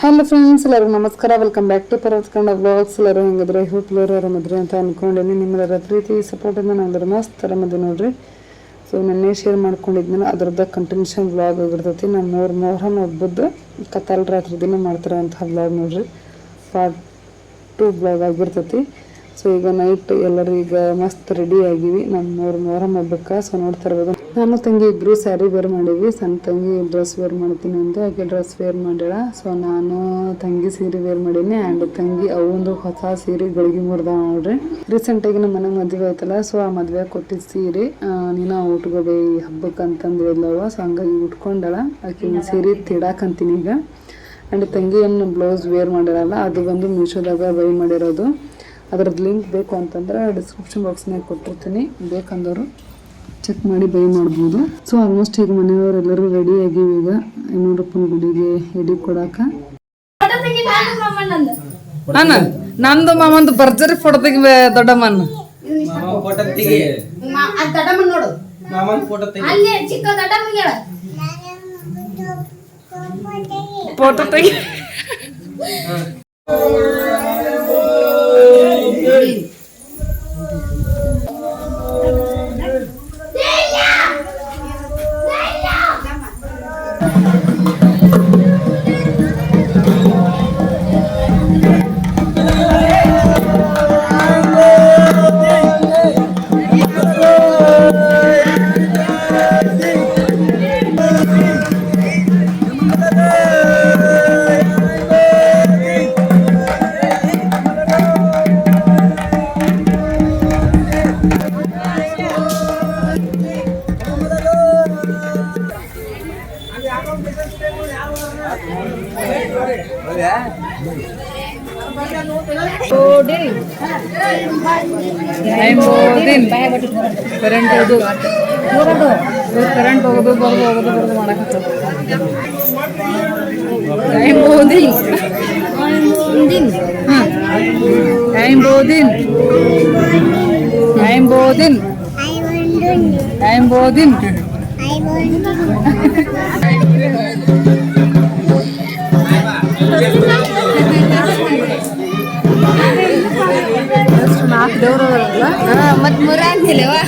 Hello friends, ಎಲ್ಲರಿಗೂ ನಮಸ್ಕಾರ. Welcome back to Parvatkanda vlogs. ಎಲ್ಲರೂ ಹೆಂಗಿದ್ರೆ ಹೋಪ್ ಎಲ್ಲರೂ ಆರಾಮದ್ರಿ ಅಂತ ಅಂದ್ಕೊಂಡೇನಿ. ನಿಮ್ಮೆಲ್ಲರ ಪ್ರೀತಿ ಸಪೋರ್ಟಿಂದ ನಾನು ಮಸ್ತ್ ಆರಾಮದಿ ನೋಡ್ರಿ. ಸೊ ನೆನ್ನೆ ಶೇರ್ ಮಾಡ್ಕೊಂಡಿದ್ನಲ್ಲ ಅದರದ್ದು ಕಂಟಿನ್ಯೂಷನ್ ವ್ಲಾಗ್ ಆಗಿರ್ತೈತಿ. ನಮ್ಮ ಮೊಹರಂ ಹಬ್ಬದ್ದು ಕತ್ತಲ್ ರಾತ್ರಿ ದಿನ ಮಾಡ್ತಿರೋಂಥ ವ್ಲಾಗ್ ನೋಡ್ರಿ. ಪಾರ್ಟ್ 2 ವ್ಲಾಗ್ ಆಗಿರ್ತೈತಿ. ಸೊ ಈಗ ನೈಟ್ ಎಲ್ಲರೂ ಈಗ ಮಸ್ತ್ ರೆಡಿ ಆಗಿವಿ ನಮ್ಮ ಮೊಹರಂ ಹಬ್ಬಕ್ಕೆ. ಸೊ ನೋಡ್ತಾ ಇರ್ಬೋದು, ನಾನು ತಂಗಿ ಇಬ್ಬರು ಸ್ಯಾರಿ ವೇರ್ ಮಾಡೀವಿ. ಸಣ್ಣ ತಂಗಿ ಡ್ರೆಸ್ ವೇರ್ ಮಾಡ್ತೀನಿ ಅಂತ ಆಕೆ ಡ್ರೆಸ್ ವೇರ್ ಮಾಡ್ಯಾಳ. ಸೊ ನಾನು ತಂಗಿ ಸೀರೆ ವೇರ್ ಮಾಡೀನಿ. ಆ್ಯಂಡ್ ತಂಗಿ ಅವೊಂದು ಹೊಸ ಸೀರೆ ಗಳಿಗೆ ಮುರಿದ ನೋಡ್ರಿ. ರೀಸೆಂಟಾಗಿ ನಮ್ಮ ಮನೆಗೆ ಮದುವೆ ಆಯ್ತಲ್ಲ, ಸೊ ಆ ಮದುವೆ ಕೊಟ್ಟಿದ್ದ ಸೀರೆ ನೀನು ಉಟ್ಕೋಬೇ ಈ ಹಬ್ಬಕ್ಕೆ ಅಂತಂದು ಇಲ್ಲವ. ಸೊ ಹಂಗಾಗಿ ಉಟ್ಕೊಂಡಳ. ಆಕೆ ಸೀರೆ ತಿಡಾಕಂತೀನಿ ಈಗ. ಆ್ಯಂಡ್ ತಂಗಿ ಏನು ಬ್ಲೌಸ್ ವೇರ್ ಮಾಡಿರಲ್ಲ, ಅದು ಬಂದು ಮೀಶೋದಾಗ ಬೈ ಮಾಡಿರೋದು. ಅದ್ರದ್ದು ಲಿಂಕ್ ಬೇಕು ಅಂತಂದ್ರೆ ಡಿಸ್ಕ್ರಿಪ್ಷನ್ ಬಾಕ್ಸ್ನಾಗ ಕೊಟ್ಟಿರ್ತೀನಿ, ಬೇಕಂದವರು ಚೆಕ್ ಮಾಡಿ ಬೈ ಮಾಡ್ಬೋದು. ಸೊ ಆಲ್ಮೋಸ್ಟ್ ಈಗ ಮನೆಯವರೆಲ್ಲರೂ ರೆಡಿ ಆಗಿವಿ. ಈಗ ಯಮನೂರಪ್ಪನ ಗುಡಿಗೆ ಎಡಿ ಕೊಡಾಕ ನಂದು ಮಾಮಂದು ಭರ್ಜರಿ ಫೋಟೋ ತೆಗಿ ದೊಡ್ಡಮ್ಮನ ಫೋಟೋ ತೆಗಿ. ಕರೆಂಟ್ ಹೋಗೋದು ಬರೋದು ಮಾಡಕತ್ತ ಮತ್ ಮುರ ಅಂತಿಲ್ಲವಾ.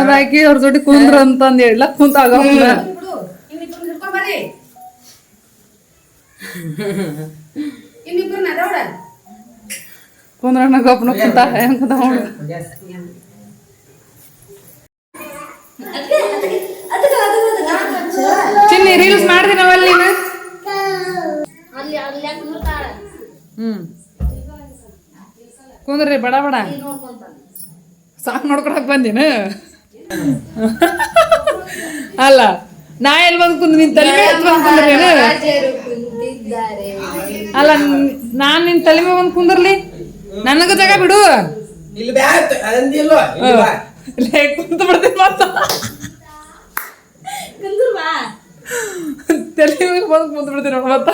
ಅದಾಕಿ ಅವ್ರ ಜೊತೆ ಕುಂದ್ರ ಅಂತಂದ್ ಹೇಳ ಕುಂತಾಗ ಕುಂದ್ರಣ್ಣ ಗೊಪ್ಪನ ಕುಂತ ಹೆಂಗ್ ಕುಂತ ಚಿನ್ನಿ ರೀಲ್ಸ್ ಮಾಡ್ದಿನವಲ್ಲ ನೀನು. ಕುಂದ್ರಿ ಬಡ ಬಡ ಸಾಕ್ ನೋಡ್ಕೊಳಕ್ ಬಂದಿನ. ಅಲ್ಲ ನಾ ಎಲ್ಲಿ ಬಂದ್ ಕುಂದ್ ನಿನ್ ತಲೆ ಮೇಲೆ ಬಂದ್ ಕುಂದ್ರೇನು? ಅಲ್ಲ ನಾನ್ ನಿನ್ ತಲೆ ಮೇಲೆ ಬಂದ್ ಕುಂದ್ರಲಿ, ನನಗ ಜಾಗ ಬಿಡು. ಕುಂತ ಬಿಡ್ತೀನಿ ಮತ್ತ ತಲೆ ಮೇಲೆ ಬಂದ್ ಕುಂತ ಬಿಡ್ತೀನಿ ನೋಡ ಮತ್ತ.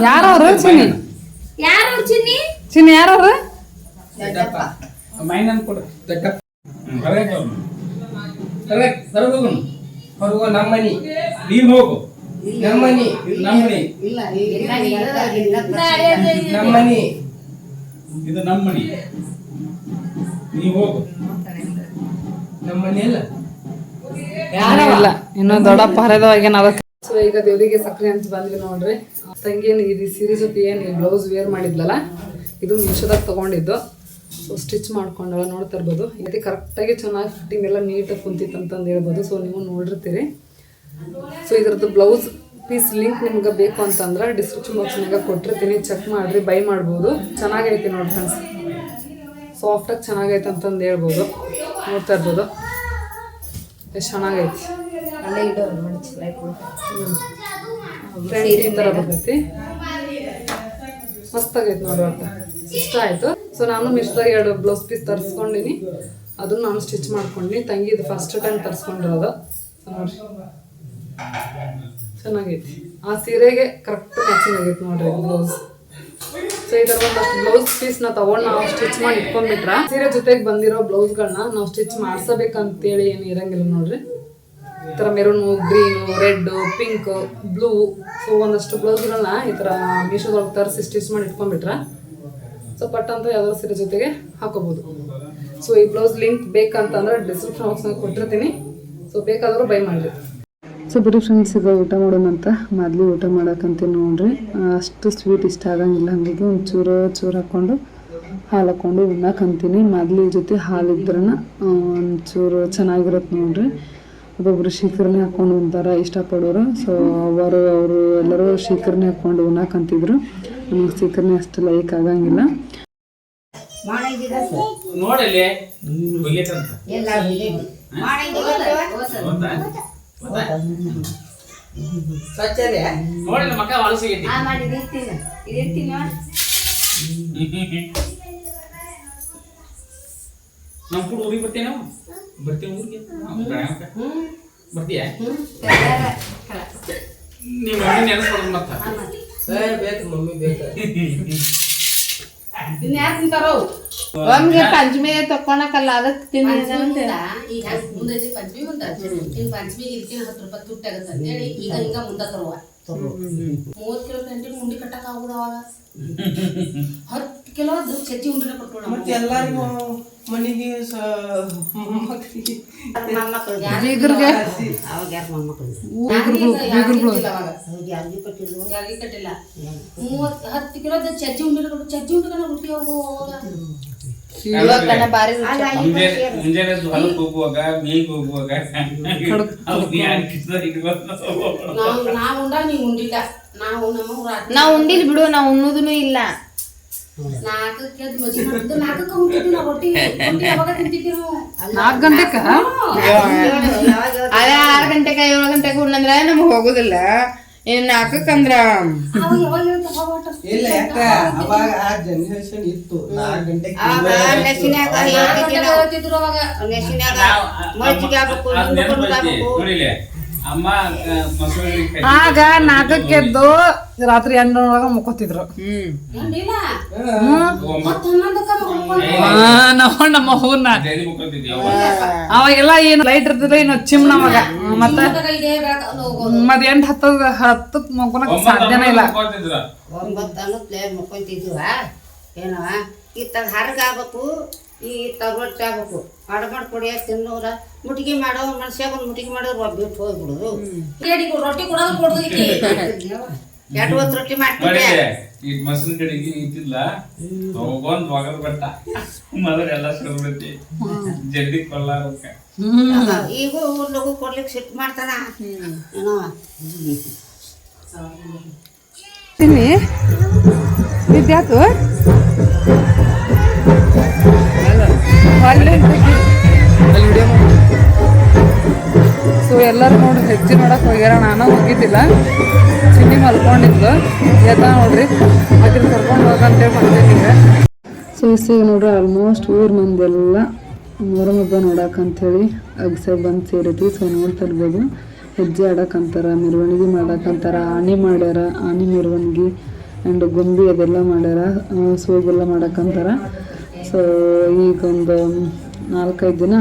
ಯಾರವ್ರು ಚಿನ್ನಿ ಯಾರವ್ರು? ನಮ್ಮನಿ ನೀನ್ ಹೋಗು, ನಮ್ಮನಿ ನಮ್ಮನಿ ನಮ್ಮನಿ ಇದು ನಮ್ಮನಿ, ನೀ ಹೋಗು. ನಮ್ಮನಿ ಇಲ್ಲ ಇನ್ನು ದೊಡ್ಡಪ್ಪ ಹರಿದವಾಗ ಸೊ ಈಗ ದೇವರಿಗೆ ಸಕ್ಕರೆ ಅಂತ ಬಂದ್ವಿ ನೋಡ್ರಿ. ತಂಗಿ ಇದು ಸೀರೆ ಜೊತೆ ಏನು ಬ್ಲೌಸ್ ವೇರ್ ಮಾಡಿದ್ಲಲ್ಲ, ಇದು ಮೀಶೋದಾಗ ತೊಗೊಂಡಿದ್ದು. ಸೊ ಸ್ಟಿಚ್ ಮಾಡ್ಕೊಂಡಳ ನೋಡ್ತಾ ಇರ್ಬೋದು. ಇದಕ್ಕೆ ಕರೆಕ್ಟಾಗಿ ಚೆನ್ನಾಗಿ ಫಿಟ್ಟಿಂಗ್ ಎಲ್ಲ ನೀಟಾಗಿ ಕುಂತಿತ್ತು ಅಂತಂದು ಹೇಳ್ಬೋದು. ಸೊ ನೀವು ನೋಡಿರ್ತೀರಿ. ಸೊ ಇದ್ರದ್ದು ಬ್ಲೌಸ್ ಪೀಸ್ ಲಿಂಕ್ ನಿಮ್ಗೆ ಬೇಕು ಅಂತಂದ್ರೆ ಡಿಸ್ಕ್ರಿಪ್ಷನ್ ಬಾಕ್ಸ್ನಾಗ ಕೊಟ್ಟಿರ್ತೀನಿ, ಚೆಕ್ ಮಾಡಿರಿ, ಬೈ ಮಾಡ್ಬೋದು. ಚೆನ್ನಾಗೈತಿ ನೋಡಿ ಫ್ರೆಂಡ್ಸ್, ಸಾಫ್ಟಾಗಿ ಚೆನ್ನಾಗೈತೆ ಅಂತಂದು ಹೇಳ್ಬೋದು. ನೋಡ್ತಾ ಇರ್ಬೋದು ಎಷ್ಟು ಚೆನ್ನಾಗೈತಿ. ಈ ಥರ ಬರ್ತೈತಿ, ಮಸ್ತಾಗೈತೆ ನೋಡಿ. ಒಟ್ಟು ಇಷ್ಟ ಆಯಿತು. ಸೊ ನಾನು ಮಿಶ್ರಾಗಿ 2 ಬ್ಲೌಸ್ ಪೀಸ್ ತರಿಸ್ಕೊಂಡಿನಿ, ಅದನ್ನು ನಾನು ಸ್ಟಿಚ್ ಮಾಡ್ಕೊಂಡಿನಿ. ತಂಗಿ ಇದು ಫಸ್ಟ್ ಟೈಮ್ ತರಿಸ್ಕೊಂಡಿರೋದು. ನೋಡಿರಿ ಚೆನ್ನಾಗೈತಿ. ಆ ಸೀರೆಗೆ ಕರೆಕ್ಟ್ ಮ್ಯಾಚಿಂಗ್ ಆಗೈತೆ ನೋಡ್ರಿ ಬ್ಲೌಸ್. ಸೊ ಈ ಥರ ಒಂದಷ್ಟು ಬ್ಲೌಸ್ ಪೀಸ್ನ ತೊಗೊಂಡು ನಾವು ಸ್ಟಿಚ್ ಮಾಡಿ ಇಟ್ಕೊಂಡ್ಬಿಟ್ರ ಸೀರೆ ಜೊತೆಗೆ ಬಂದಿರೋ ಬ್ಲೌಸ್ಗಳನ್ನ ನಾವು ಸ್ಟಿಚ್ ಮಾಡಿಸಬೇಕಂತೇಳಿ ಏನು ಇರಂಗಿಲ್ಲ ನೋಡ್ರಿ. ಈ ಥರ maroon, green, red, pink, blue, so ಒಂದಷ್ಟು ಬ್ಲೌಸ್ಗಳನ್ನ ಈ ಥರ ಮೀಶೋದೊಳಗೆ ತರಿಸಿ ಸ್ಟಿಚ್ ಮಾಡಿ ಇಟ್ಕೊಂಡ್ಬಿಟ್ರ ಸೊ ಪಟ್ ಅಂತ ಯಾವ್ದಾದ್ರು ಸೀರೆ ಜೊತೆಗೆ ಹಾಕೋಬೋದು. ಸೊ ಈ ಬ್ಲೌಸ್ ಲಿಂಕ್ ಬೇಕಂತಂದ್ರೆ ಡಿಸ್ಕ್ರಿಪ್ಷನ್ ಬಾಕ್ಸ್ನಾಗ ಕೊಟ್ಟಿರ್ತೀನಿ. ಸೊ ಬೇಕಾದರೂ ಬೈ ಮಾಡಿರಿ. ಸೊ ಬರೀ ಫ್ರೆಂಡ್ಸ್ ಈಗ ಊಟ ಮಾಡೋಣಂತ ಮಾದ್ಲಿ ಊಟ ಮಾಡೋಕ್ಕಂತೀನಿ ನೋಡ್ರಿ. ಅಷ್ಟು ಸ್ವೀಟ್ ಇಷ್ಟ ಆಗಂಗಿಲ್ಲ, ಹಾಗಾಗಿ ಒಂದು ಚೂರು ಹಾಕ್ಕೊಂಡು ಹಾಲು ಹಾಕ್ಕೊಂಡು ಉಣ್ಣಾಕಂತೀನಿ. ಮಾದ್ಲಿ ಜೊತೆ ಹಾಲಿದ್ರನ ಒಂಚೂರು ಚೆನ್ನಾಗಿರುತ್ತೆ ನೋಡ್ರಿ. ಒಬ್ಬೊಬ್ರು ಶೀಕರಣೆ ಹಾಕ್ಕೊಂಡು ಉಣ್ತಾರೆ ಇಷ್ಟಪಡೋರು. ಸೊ ಅವರು ಎಲ್ಲರೂ ಶೀಕರಣೆ ಹಾಕ್ಕೊಂಡು ಉಣ್ಣಾಕಂತಿದ್ರು. ನಮಗೆ ಶೀಕರಣೆ ಅಷ್ಟು ಲೈಕ್ ಆಗಂಗಿಲ್ಲ. ಪಂಚಮಿ ತಕೊಳಕಲ್ಲ ಅದಕ್ಕೆ ಈಗ ಮುಂದೈತಿ ಪಂಚಮಿ ಮುಂದ ಪಂಚಮಿಗೆ ಇದಕ್ಕೆ 10 ರೂಪಾಯಿ ತುಟ್ಟಿ ಆಗತ್ತೆ ಅಂತೇಳಿ ಈಗ ಹಿಂಗ ಮುಂದ ತರುವ 30 ಕಿಲೋ ಕಂಟಿನ್ಯೂ ಉಂಡಿ ಕಟ್ಟಕ್ ಆಗುದ ಅವಾಗ 10 ಕಿಲೋ ಚಜ್ಜಿ ಉಂಡಿನ ಕೊಟ್ಟೋಣ ಮತ್ತೆ ಎಲ್ಲರಿಗೂ ಮನೆಗೆ ಬೀಗರ್ಗೆ ಅವಾಗ ಯಾರು ಮೊಮ್ಮಕ್ಕಳು ಯಾರಿಗೆ ಕಟ್ಟಿಲ್ಲ 10 ಕಿಲೋ ಚಜ್ಜಿ ಉಂಡಿನ ಕೊಟ್ಟು ಚಜ್ಜಿ ಉಂಡಿನ ರೊಟ್ಟಿ ಹೋಗುವಾಗ ಮುಂಜಾನೆ ಹೊಲಕ್ಕೆ ಹೋಗುವಾಗ ಮೇಗ್ ಹೋಗುವಾಗ ನಾವು ಉಂಡ ನೀವು ಉಂಡಿಲ್ಲ. ನಾವು ಉಂಡಿಲ್ ಬಿಡು, ನಾವು ಉಣ್ಣುದೂ ಇಲ್ಲ. 4ಕ್ಕೆ ಮಜ್ಜಿ ಮಾಡಿದ್ದು 4ಕ್ಕೆ ಉಂಟಿದ್ವಿ ನಾವು ರೊಟ್ಟಿ ಯಾವಾಗ ತಿಂತಿದ್ವಿ ನಾವು 4 ಗಂಟೆಗೆ ಅದೇ 6 ಗಂಟೆಗೆ 7 ಗಂಟೆಗೆ ಉಣ್ಣಂದ್ರೆ ನಮ್ಗೆ ಹೋಗುದಿಲ್ಲ. ಇನ್ನು 4ಕ್ಕಂದ್ರ ಇಲ್ಲ ಯಾಕ ಅವಾಗ ಆ ಜನರೇಷನ್ ಇತ್ತು 4 ಗಂಟೆಗೆ ಹೇಳ್ತಿದ್ರು ಅವಾಗ ಆಗ 4ಕ್ಕೆ ಎದ್ದು ರಾತ್ರಿ 8 ಮುಕ್ಕೋತಿದ್ರು. ನಮ್ಮ ಊರ್ನ ಅವಾಗೆಲ್ಲ ಏನು ಲೈಟ್ ಇರ್ತಿದ್ರೆ ಇನ್ನು ಚಿಮ್ ನಮಗ ಮತ್ತೆ 8-10 ಮುಕ್ಕೊಳಕ್ ಸಾಧ್ಯನೇ ಇಲ್ಲ. 9 ಪ್ಲೇಟ್ ಮುಕ್ಕೊಂತಿದ್ವ ಏನವ ಇತ್ತಾಗ ಹರ್ಗ ಆಗ್ಬೇಕು, ಈ ರೊಟ್ಟಿ ಆಗ್ಬೇಕು. ಮಾಡಿ ಕೊಡಿಯಾಕ ತಿನ್ನೋರ ಮುಟ್ಟಿಗೆ ಮಾಡೋ ಮನುಷ್ಯಾಗ ಒಂದು ಮುಟ್ಟಿಗೆ ಮಾಡೋರು ಬಿಟ್ಟು ಹೋಗ್ಬಿಡುದು. ರೊಟ್ಟಿ ಕೊಡೋದು ಕೊಡುದು 2 ರೊಟ್ಟಿ ಮಾಡ್ತಿದ್ದೆ. ಈಗ ಮಸೂನ್ ಕಡೆಗೆ ಇದ್ದಿಲ್ಲ ತಗೊಂಡ್ ಒಗದ್ ಬಟ್ಟ ಮೊದಲ ಎಲ್ಲ ಸುಳ್ಬಿಡ್ತಿ ಜಲ್ದಿ ಕೊಲ್ಲಾರಕ್ಕ. ಈಗ ಲಗು ಕೊಡ್ಲಿಕ್ಕೆ ಸಿಟ್ಟು ಮಾಡ್ತಾನ ಏನವ ತಿನ್ನಿ ಇದ್ಯಾತು ಸೊ ಎಲ್ಲರೂ ನೋಡಿ ಹೆಜ್ಜೆ ನೋಡಕ್ ಹೋಗ್ಯಾರ. ನಾನು ಹೋಗಿದ್ದಿಲ್ಲ, ಚಿನ್ನಿ ಮಲ್ಕೊಂಡಿದ್ಲು. ಎದ್ದ ನೋಡ್ರಿ ಅದ್ರ ಕರ್ಕೊಂಡು ಹೋಗಂತೇಳಿ ಬಂದೇನಿ ಈಗ. ಸೊ ಇಸಿಗೆ ನೋಡ್ರಿ ಆಲ್ಮೋಸ್ಟ್ ಊರ್ ಮಂದೆಲ್ಲ ಮೊಹರಂ ಹಬ್ಬ ನೋಡಕ್ಕಂಥೇಳಿ ಅಗಸೆ ಬಂದು ಸೇರೈತಿ. ಸೊ ನೋಡ್ತಾ ಇರ್ಬೋದು ಹೆಜ್ಜೆ ಆಡಕ್ಕಂತಾರ, ಮೆರವಣಿಗೆ ಮಾಡಕ್ಕಂತಾರ, ಆನೆ ಮಾಡ್ಯಾರ, ಆನೆ ಮೆರವಣಿಗೆ ಆ್ಯಂಡ್ ಗೊಂಬಿ ಅದೆಲ್ಲ ಮಾಡ್ಯಾರ, ಸೋಗೆಲ್ಲ ಮಾಡಕ್ಕಂತಾರ. ಸೊ ಈಗೊಂದು 4-5 ದಿನ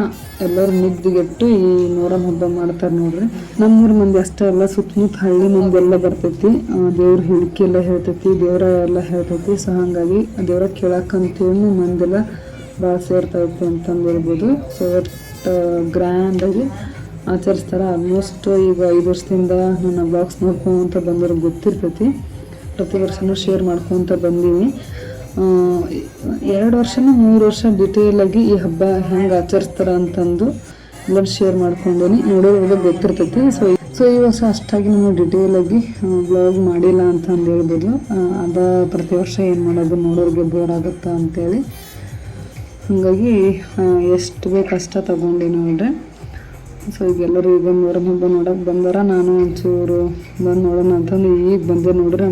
ಎಲ್ಲರೂ ನಿದ್ದೆಗೆಟ್ಟು ಈ ಮೊಹರಂ ಹಬ್ಬ ಮಾಡ್ತಾರೆ ನೋಡ್ರಿ. ನಮ್ಮೂರ ಮಂದಿ ಅಷ್ಟೇ ಅಲ್ಲ, ಸುತ್ತಮುತ್ತ ಹಳ್ಳಿ ಮಂದಿ ಎಲ್ಲ ಬರ್ತೈತಿ. ದೇವ್ರ ಹೇಳಿಕೆ ಎಲ್ಲ ಹೇಳ್ತೈತಿ, ದೇವರ ಎಲ್ಲ ಹೇಳ್ತೈತಿ. ಸೊ ಹಾಗಾಗಿ ದೇವ್ರ ಕೇಳಕ್ಕಂತೇಳಿ ಮಂದೆಲ್ಲ ಭಾಳ ಸೇರ್ತಾಯಿತ್ತು ಅಂತಂದು ಹೇಳ್ಬೋದು. ಸೊ ಒಟ್ಟು ಗ್ರ್ಯಾಂಡಾಗಿ ಆಚರಿಸ್ತಾರೆ. ಆಲ್ಮೋಸ್ಟ್ ಈಗ 5 ವರ್ಷದಿಂದ ನನ್ನ ಬ್ಲಾಗ್ಸ್ ನೋಡ್ಕೊಂತ ಬಂದವ್ರಿಗೆ ಗೊತ್ತಿರ್ತೈತಿ. ಪ್ರತಿ ವರ್ಷವೂ ಶೇರ್ ಮಾಡ್ಕೊತ ಬಂದೀನಿ. 2 ವರ್ಷನೂ 3 ವರ್ಷ ಡಿಟೇಲಾಗಿ ಈ ಹಬ್ಬ ಹೆಂಗೆ ಆಚರಿಸ್ತಾರೆ ಅಂತಂದು ಎಲ್ಲ ಶೇರ್ ಮಾಡ್ಕೊಂಡೇನಿ. ನೋಡೋದ್ರಿಗೆ ಗೊತ್ತಿರ್ತೈತಿ. ಸೊ ಈ ವರ್ಷ ಅಷ್ಟಾಗಿ ನಾನು ಡಿಟೇಲಾಗಿ ಬ್ಲಾಗ್ ಮಾಡಿಲ್ಲ ಅಂತ ಅಂದು ಹೇಳ್ಬೋದು. ಅದ ಪ್ರತಿ ವರ್ಷ ಏನು ಮಾಡೋದು ನೋಡೋರಿಗೆ ಬೋರ್ ಆಗುತ್ತಾ ಅಂತೇಳಿ ಹಾಗಾಗಿ ಎಷ್ಟು ಬೇಕು ಅಷ್ಟ ತೊಗೊಂಡು ನೋಡ್ರಿ. ಸೊ ಈಗೆಲ್ಲರೂ ಈಗ ಮೊಹರಂ ಹಬ್ಬ ನೋಡೋಕೆ ಬಂದಾರ. ನಾನು ಒಂಚೂರು ಬಂದು ನೋಡೋಣ ಅಂತಂದು ಈಗ ಬಂದೆ ನೋಡ್ರಿ.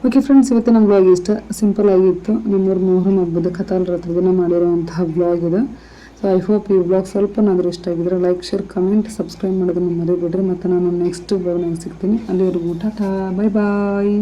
ಓಕೆ ಫ್ರೆಂಡ್ಸ್, ಇವತ್ತಿನ ಬ್ಲಾಗ್ ಇಷ್ಟ ಸಿಂಪಲ್ ಆಗಿತ್ತು. ನಮ್ಮೂರು ಮೊಹರಂ ಹಬ್ಬದ ಕತಾಲ್ ರಾತ್ರಿ ದಿನ ಮಾಡಿರೋವಂತಹ ಬ್ಲಾಗ್ ಇದೆ. ಸೊ ಐ ಹೋಪ್ ಈ ಬ್ಲಾಗ್ ಸ್ವಲ್ಪನಾದರೂ ಇಷ್ಟ ಆಗಿದ್ರೆ ಲೈಕ್, ಶೇರ್, ಕಮೆಂಟ್, ಸಬ್ಸ್ಕ್ರೈಬ್ ಮಾಡೋದನ್ನು ಮರಿಬೇಡ್ರಿ. ಮತ್ತು ನಾನು ನೆಕ್ಸ್ಟ್ ಬ್ಲಾಗ್ನಾಗ ಸಿಗ್ತೀನಿ. ಅಲ್ಲಿವರೆಗೂ ಟಾಟಾ, ಬೈ ಬಾಯ್.